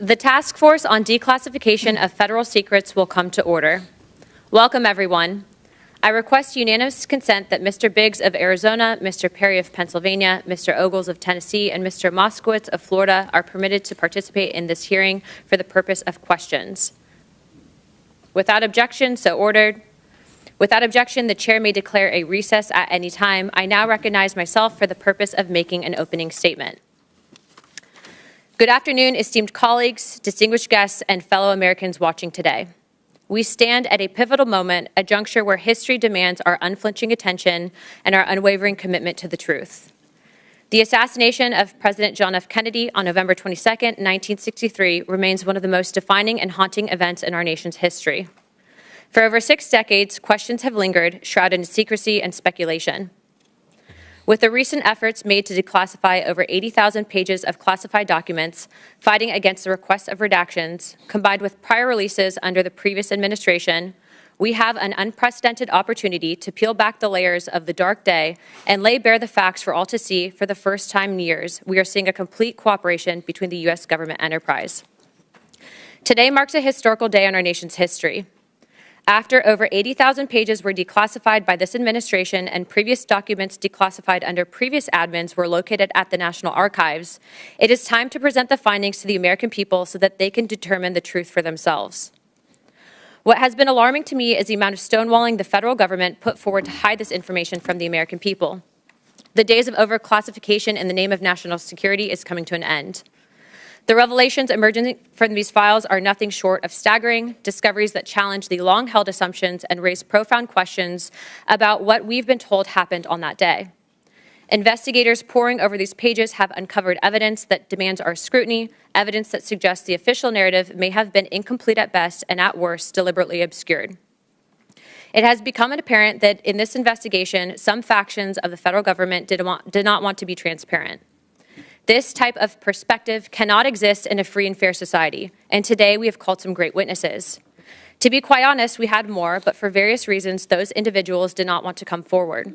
The Task Force on Declassification of Federal Secrets will come to order. Welcome, everyone. I request unanimous consent that Mr. Biggs of Arizona, Mr. Perry of Pennsylvania, Mr. Ogles of Tennessee, and Mr. Moskowitz of Florida are permitted to participate in this hearing for the purpose of questions. Without objection, so ordered. Without objection, the chair may declare a recess at any time. I now recognize myself for the purpose of making an opening statement. Good afternoon, esteemed colleagues, distinguished guests, and fellow Americans watching today. We stand at a pivotal moment, a juncture where history demands our unflinching attention and our unwavering commitment to the truth. The assassination of President John F. Kennedy on November 22, 1963, remains one of the most defining and haunting events in our nation's history. For over 6 decades, questions have lingered, shrouded in secrecy and speculation. With the recent efforts made to declassify over 80,000 pages of classified documents, fighting against the request of redactions, combined with prior releases under the previous administration, we have an unprecedented opportunity to peel back the layers of the dark day and lay bare the facts for all to see. For the first time in years, we are seeing a complete cooperation between the U.S. government enterprise. Today marks a historical day in our nation's history. After over 80,000 pages were declassified by this administration and previous documents declassified under previous admins were located at the National Archives, it is time to present the findings to the American people so that they can determine the truth for themselves. What has been alarming to me is the amount of stonewalling the federal government put forward to hide this information from the American people. The days of overclassification in the name of national security is coming to an end. The revelations emerging from these files are nothing short of staggering, discoveries that challenge the long-held assumptions and raise profound questions about what we've been told happened on that day. Investigators poring over these pages have uncovered evidence that demands our scrutiny, evidence that suggests the official narrative may have been incomplete at best and at worst deliberately obscured. It has become apparent that in this investigation, some factions of the federal government did not want to be transparent. This type of perspective cannot exist in a free and fair society, and today we have called some great witnesses. To be quite honest, we had more, but for various reasons, those individuals did not want to come forward.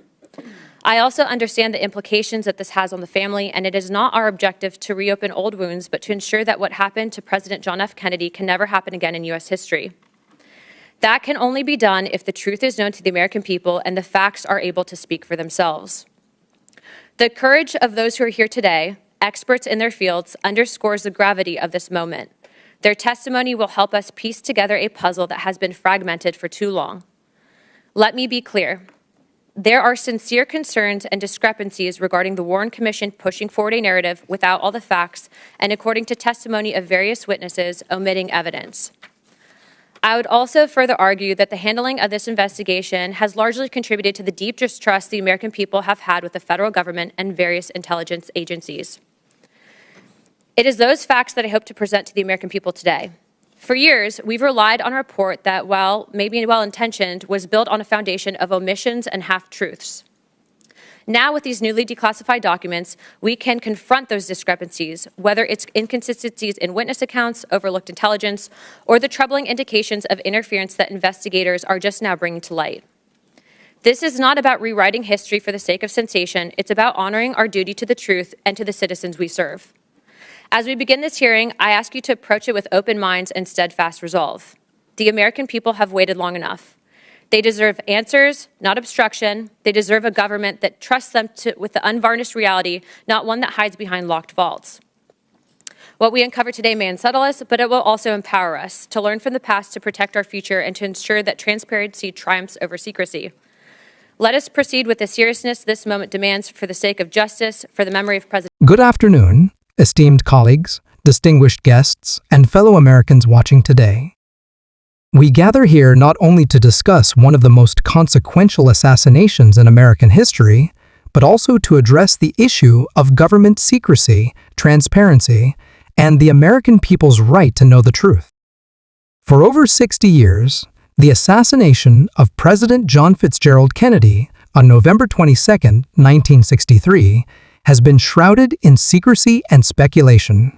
I also understand the implications that this has on the family, and it is not our objective to reopen old wounds, but to ensure that what happened to President John F. Kennedy can never happen again in U.S. history. That can only be done if the truth is known to the American people and the facts are able to speak for themselves. The courage of those who are here today, experts in their fields, underscores the gravity of this moment. Their testimony will help us piece together a puzzle that has been fragmented for too long. Let me be clear. There are sincere concerns and discrepancies regarding the Warren Commission pushing forward a narrative without all the facts and, according to testimony of various witnesses, omitting evidence. I would also further argue that the handling of this investigation has largely contributed to the deep distrust the American people have had with the federal government and various intelligence agencies. It is those facts that I hope to present to the American people today. For years, we've relied on a report that, while maybe well-intentioned, was built on a foundation of omissions and half-truths. Now, with these newly declassified documents, we can confront those discrepancies, whether it's inconsistencies in witness accounts, overlooked intelligence, or the troubling indications of interference that investigators are just now bringing to light. This is not about rewriting history for the sake of sensation. It's about honoring our duty to the truth and to the citizens we serve. As we begin this hearing, I ask you to approach it with open minds and steadfast resolve. The American people have waited long enough. They deserve answers, not obstruction. They deserve a government that trusts them with the unvarnished reality, not one that hides behind locked vaults. What we uncover today may unsettle us, but it will also empower us to learn from the past to protect our future and to ensure that transparency triumphs over secrecy. Let us proceed with the seriousness this moment demands for the sake of justice, for the memory of President. Good afternoon, esteemed colleagues, distinguished guests, and fellow Americans watching today. We gather here not only to discuss one of the most consequential assassinations in American history, but also to address the issue of government secrecy, transparency, and the American people's right to know the truth. For over 60 years, the assassination of President John Fitzgerald Kennedy on November 22, 1963, has been shrouded in secrecy and speculation.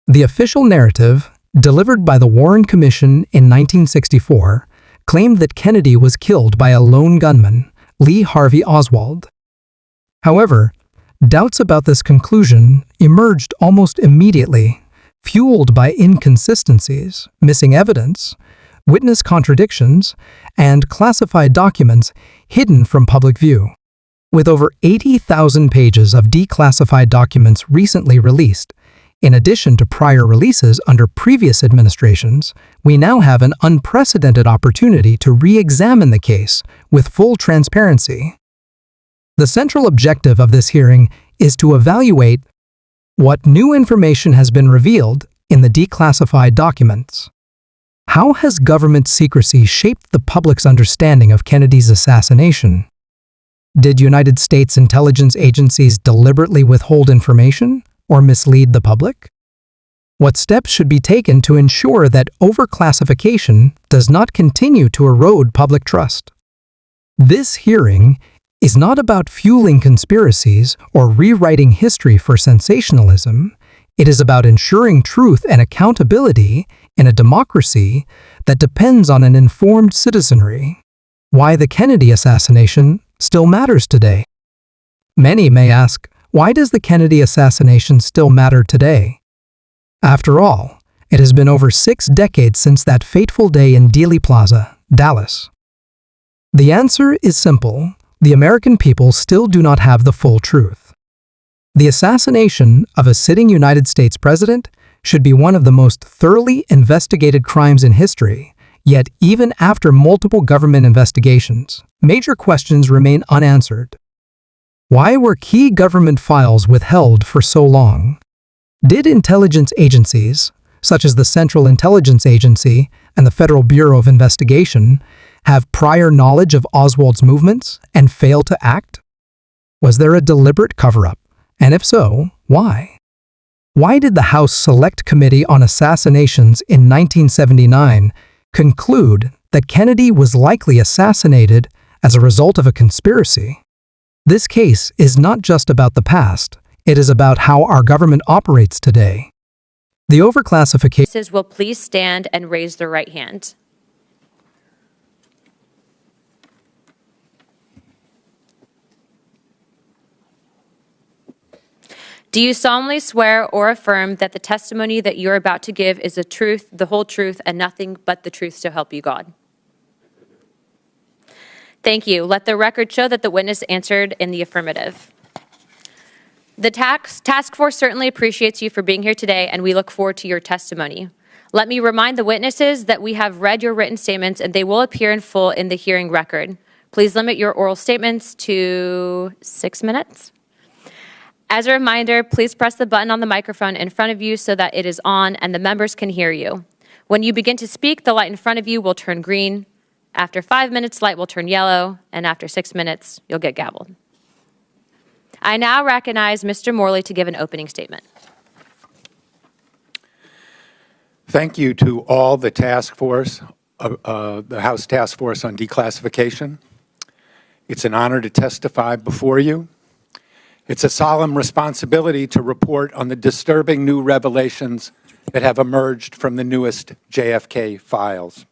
The official narrative, delivered by the Warren Commission in 1964, claimed that Kennedy was killed by a lone gunman, Lee Harvey Oswald. However, doubts about this conclusion emerged almost immediately, fueled by inconsistencies, missing evidence, witness contradictions, and classified documents hidden from public view. With over 80,000 pages of declassified documents recently released, in addition to prior releases under previous administrations, we now have an unprecedented opportunity to re-examine the case with full transparency. The central objective of this hearing is to evaluate what new information has been revealed in the declassified documents. How has government secrecy shaped the public's understanding of Kennedy's assassination? Did United States intelligence agencies deliberately withhold information or mislead the public? What steps should be taken to ensure that overclassification does not continue to erode public trust? This hearing is not about fueling conspiracies or rewriting history for sensationalism. It is about ensuring truth and accountability in a democracy that depends on an informed citizenry. Why the Kennedy assassination still matters today. Many may ask, why does the Kennedy assassination still matter today? After all, it has been over 6 decades since that fateful day in Dealey Plaza, Dallas. The answer is simple. The American people still do not have the full truth. The assassination of a sitting United States president should be one of the most thoroughly investigated crimes in history, yet even after multiple government investigations, major questions remain unanswered. Why were key government files withheld for so long? Did intelligence agencies, such as the Central Intelligence Agency and the Federal Bureau of Investigation, have prior knowledge of Oswald's movements and fail to act? Was there a deliberate cover-up? And if so, why? Why did the House Select Committee on Assassinations in 1979 conclude that Kennedy was likely assassinated as a result of a conspiracy? This case is not just about the past, it is about how our government operates today. The overclassification Will please stand and raise their right hand. Do you solemnly swear or affirm that the testimony that you are about to give is the truth, the whole truth, and nothing but the truth, so help you God? Thank you. Let the record show that the witness answered in the affirmative. The task force certainly appreciates you for being here today, and we look forward to your testimony. Let me remind the witnesses that we have read your written statements, and they will appear in full in the hearing record. Please limit your oral statements to 6 minutes. As a reminder, please press the button on the microphone in front of you so that it is on and the members can hear you. When you begin to speak, the light in front of you will turn green. After 5 minutes, light will turn yellow, and after 6 minutes, you'll get gabbled. I now recognize Mr. Morley to give an opening statement. Thank you to all the task force, the House Task Force on Declassification. It's an honor to testify before you. It's a solemn responsibility to report on the disturbing new revelations that have emerged from the newest JFK files.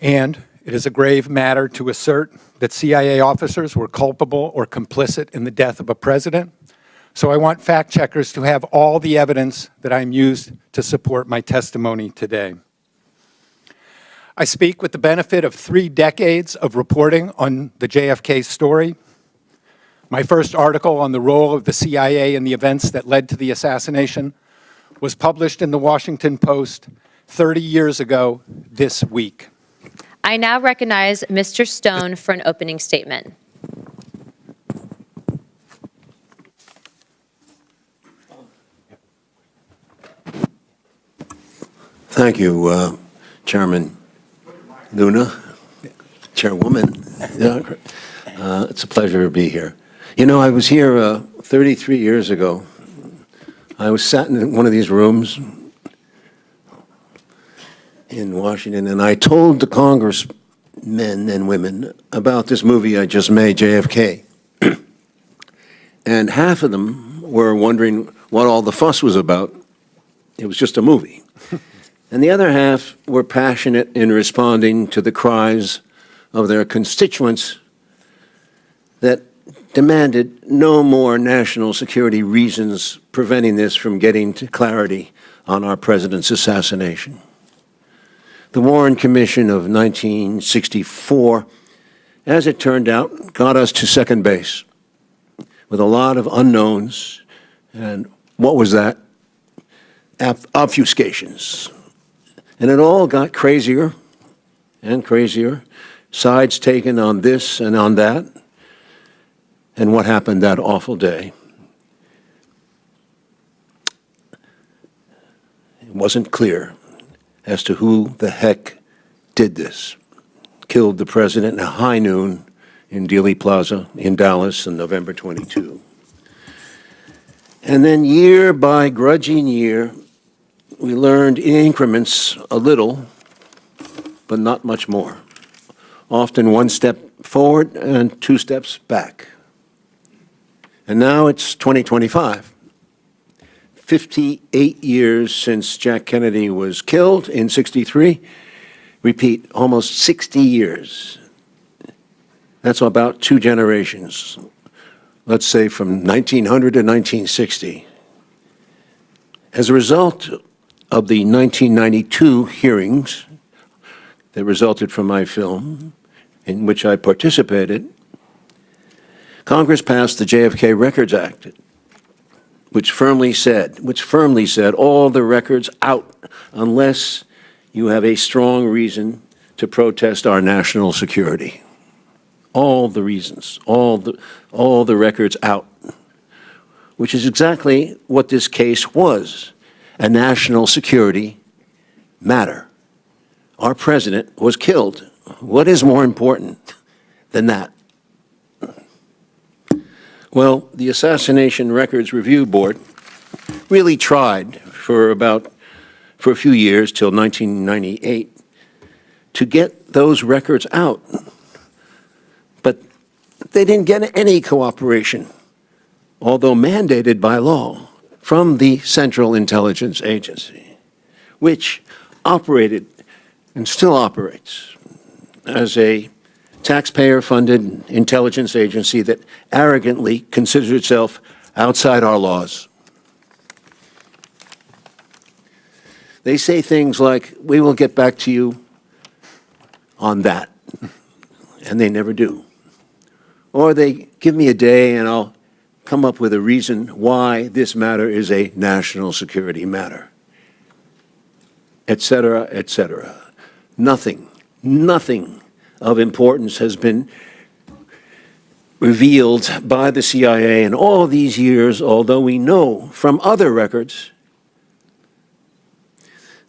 And it is a grave matter to assert that CIA officers were culpable or complicit in the death of a president. So I want fact checkers to have all the evidence that I'm used to support my testimony today. I speak with the benefit of 3 decades of reporting on the JFK story. My first article on the role of the CIA in the events that led to the assassination was published in the Washington Post 30 years ago this week. I now recognize Mr. Stone for an opening statement. Thank you, Chairman Luna, Chairwoman. It's a pleasure to be here. You know, I was here 33 years ago. I was sat in one of these rooms in Washington, and I told the congressmen and women about this movie I just made, JFK. And half of them were wondering what all the fuss was about. It was just a movie. And the other half were passionate in responding to the cries of their constituents that demanded no more national security reasons preventing this from getting to clarity on our president's assassination. The Warren Commission of 1964, as it turned out, got us to second base with a lot of unknowns. And what was that? Obfuscations. And it all got crazier and crazier, sides taken on this and on that. And what happened that awful day? It wasn't clear as to who the heck did this. Killed the president at high noon in Dealey Plaza in Dallas on November 22. And then year by grudging year, we learned in increments a little, but not much more. Often one step forward and two steps back. And now it's 2025. 58 years since Jack Kennedy was killed in '63. Repeat, almost 60 years. That's about 2 generations. Let's say from 1900 to 1960. As a result of the 1992 hearings that resulted from my film, in which I participated, Congress passed the JFK Records Act, which firmly said all the records out unless you have a strong reason to protest our national security. All the reasons, all the records out, which is exactly what this case was, a national security matter. Our president was killed. What is more important than that? Well, the Assassination Records Review Board really tried for a few years till 1998 to get those records out. But they didn't get any cooperation, although mandated by law, from the Central Intelligence Agency, which operated and still operates as a taxpayer-funded intelligence agency that arrogantly considers itself outside our laws. They say things like, "We will get back to you on that," and they never do. Or they give me a day and I'll come up with a reason why this matter is a national security matter, et cetera, et cetera. Nothing of importance has been revealed by the CIA in all these years, although we know from other records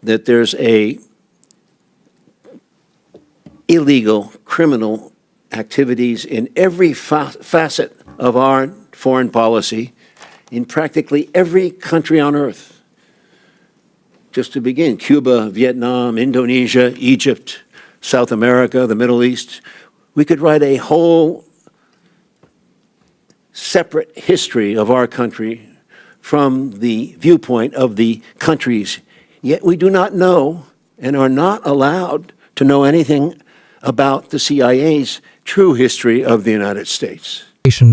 that there's a illegal criminal activities in every facet of our foreign policy in practically every country on earth. Just to begin, Cuba, Vietnam, Indonesia, Egypt, South America, the Middle East. We could write a whole separate history of our country from the viewpoint of the countries, yet we do not know and are not allowed to know anything about the CIA's true history of the United States.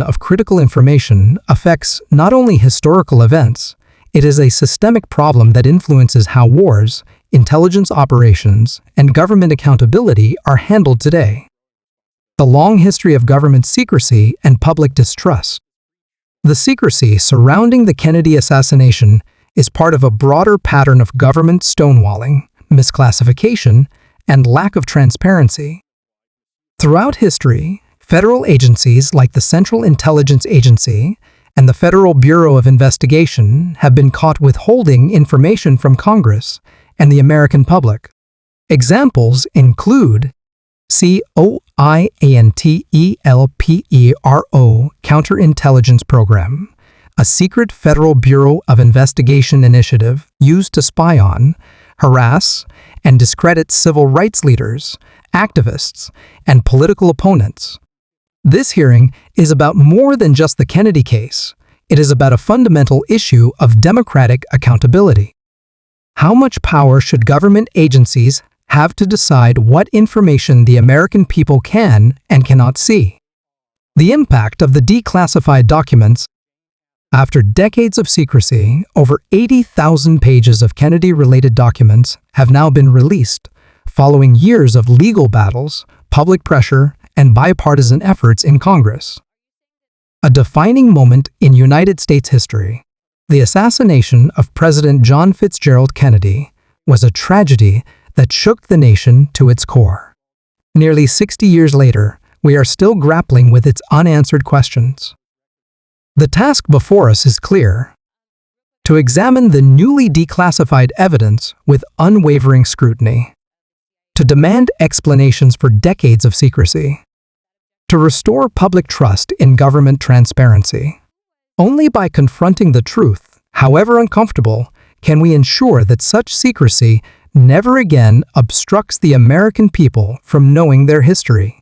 Of critical information affects not only historical events, it is a systemic problem that influences how wars, intelligence operations, and government accountability are handled today. The long history of government secrecy and public distrust. The secrecy surrounding the Kennedy assassination is part of a broader pattern of government stonewalling, misclassification, and lack of transparency. Throughout history, federal agencies like the Central Intelligence Agency and the Federal Bureau of Investigation have been caught withholding information from Congress and the American public. Examples include COINTELPERO Counterintelligence Program, a secret Federal Bureau of Investigation initiative used to spy on, harass, and discredit civil rights leaders, activists, and political opponents. This hearing is about more than just the Kennedy case. It is about a fundamental issue of democratic accountability. How much power should government agencies have to decide what information the American people can and cannot see? The impact of the declassified documents. After decades of secrecy, over 80,000 pages of Kennedy-related documents have now been released, following years of legal battles, public pressure, and bipartisan efforts in Congress. A defining moment in United States history, the assassination of President John Fitzgerald Kennedy was a tragedy that shook the nation to its core. Nearly 60 years later, we are still grappling with its unanswered questions. The task before us is clear: to examine the newly declassified evidence with unwavering scrutiny, to demand explanations for decades of secrecy, to restore public trust in government transparency. Only by confronting the truth, however uncomfortable, can we ensure that such secrecy never again obstructs the American people from knowing their history.